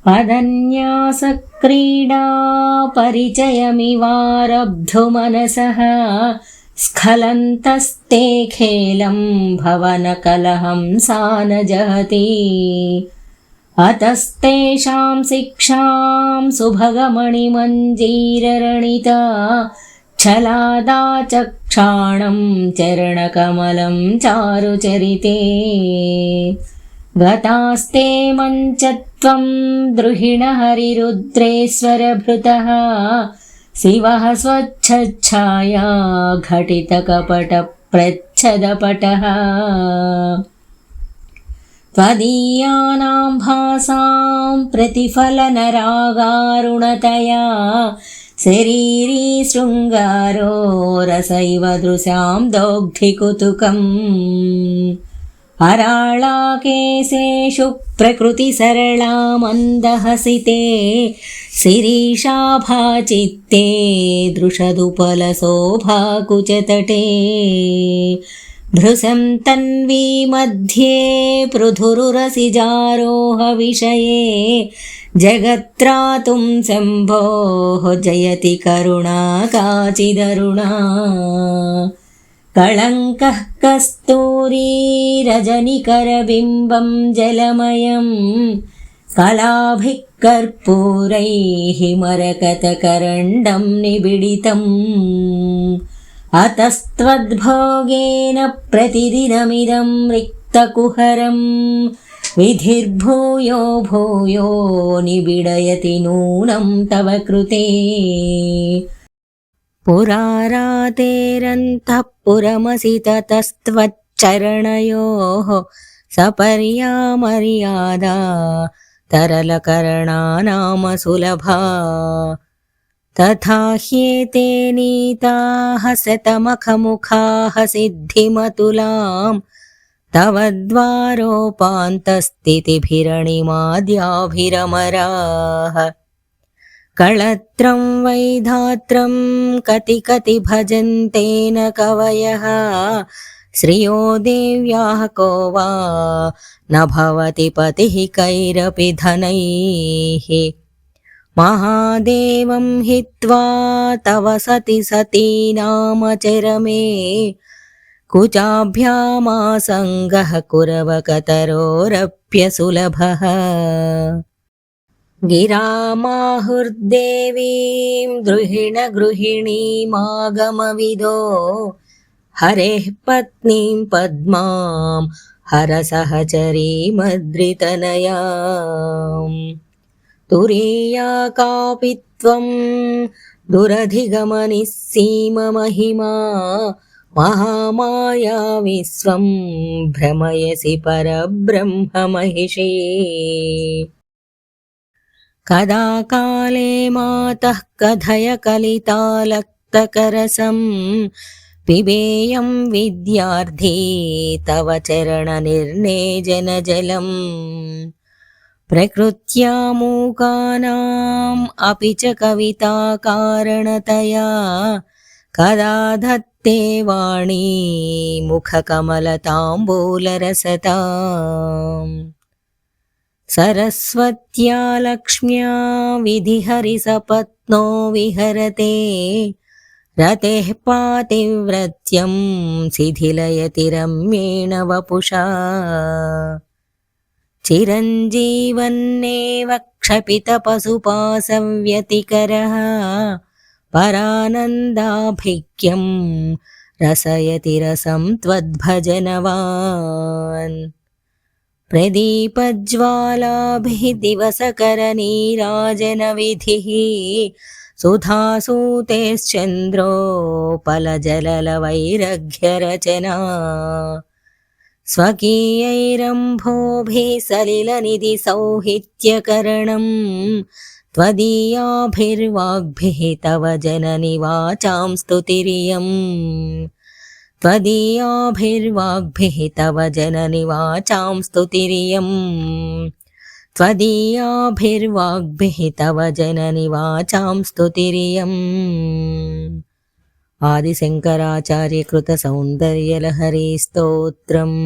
पदन्यासक्रीडा परिचयमिवारब्धुमनसः स्खलन्तस्ते खेलं भवनकलहं सा न जहति अतस्तेषां शिक्षां सुभगमणिमञ्जीररणिता छलादाचक्षाणं चरणकमलं चारुचरिते गतास्ते मञ्चत्वं द्रुहिणहरिरुद्रेश्वरभृतः शिवः स्वच्छच्छाया घटितकपटप्रच्छदपटः त्वदीयानां भासां प्रतिफलनरागारुणतया शरीरी शृङ्गारो रसैव दृशां दौग्धिकुतुकम् अराळाकेशेषु प्रकृतिसरला मन्दहसिते शिरीषाभाचित्ते दृशदुपलशोभाकुचतटे भृशं तन्वी मध्ये पृथुरुरसिजारोहविषये जगत्रातुं शम्भोः जयति करुणा काचिदरुणा कळङ्कः कस्तूरी रजनिकरबिम्बं जलमयं कलाभिः कर्पूरैः मरकतकरण्डं निबिडितम् अतस्त्वद्भोगेन प्रतिदिनमिदं रिक्तकुहरं विधिर्भूयो भूयो निबिडयति नूनं तव कृते पुरारातेरन्तः पुरमसि ततस्त्वच्चरणयोः सपर्यामर्यादा तरलकरणा नाम सुलभा तथा ह्येते नीताः शतमखमुखाः सिद्धिमतुलां तव द्वारोपान्तस्थितिभिरणिमाद्याभिरमराः कळत्रं वैधात्रं कति भजन्ते न कवयः श्रियो देव्याः को वा न भवति पतिः कैरपि धनैः महादेवं हित्वा तव सती नाम चरमे कुचाभ्यामासङ्गः कुरवकतरोरप्यसुलभः गिरामाहुर्देवीं गृहिणीमागमविदो हरेः पत्नीं पद्मां हरसहचरीमद्रितनयाम् तुरीया कापि त्वं दुरधिगमनिस्सीममहिमा महामाया विश्वं भ्रमयसि परब्रह्ममहिषी कदा काले मातः कथय कलितालक्तकरसं पिबेयं विद्यार्थी तव चरणनिर्नेजनजलम् प्रकृत्या मूकानाम् अपि च कविताकारणतया कदा धत्ते वाणी मुखकमलताम्बूलरसताम् सरस्वत्या लक्ष्म्या विधिहरिसपत्नो विहरते रतेः पातिव्रत्यं शिथिलयति रम्येण वपुषा चिरञ्जीवन्नेव क्षपितपशुपासव्यतिकरः परानन्दाभिक्यं रसयति रसं त्वद्भजनवान् प्रदीपज्वालाभिः दिवसकरनीराजनविधिः सुधासूतेश्चन्द्रोपलजललवैरघ्यरचना स्वकीयैरम्भोभिः सलिलनिधिसौहित्यकरणं त्वदीयाभिर्वाग्भिः तव जननि वाचां स्तुतिरियम् त्वदीयाभिर्वाग्भिः तव जननि वाचां स्तुतिरियम् त्वदीयाभिर्वाग्भिः तव जननि वाचां स्तुतिरियम् आदिशङ्कराचार्यकृत सौन्दर्यलहरी स्तोत्रम्।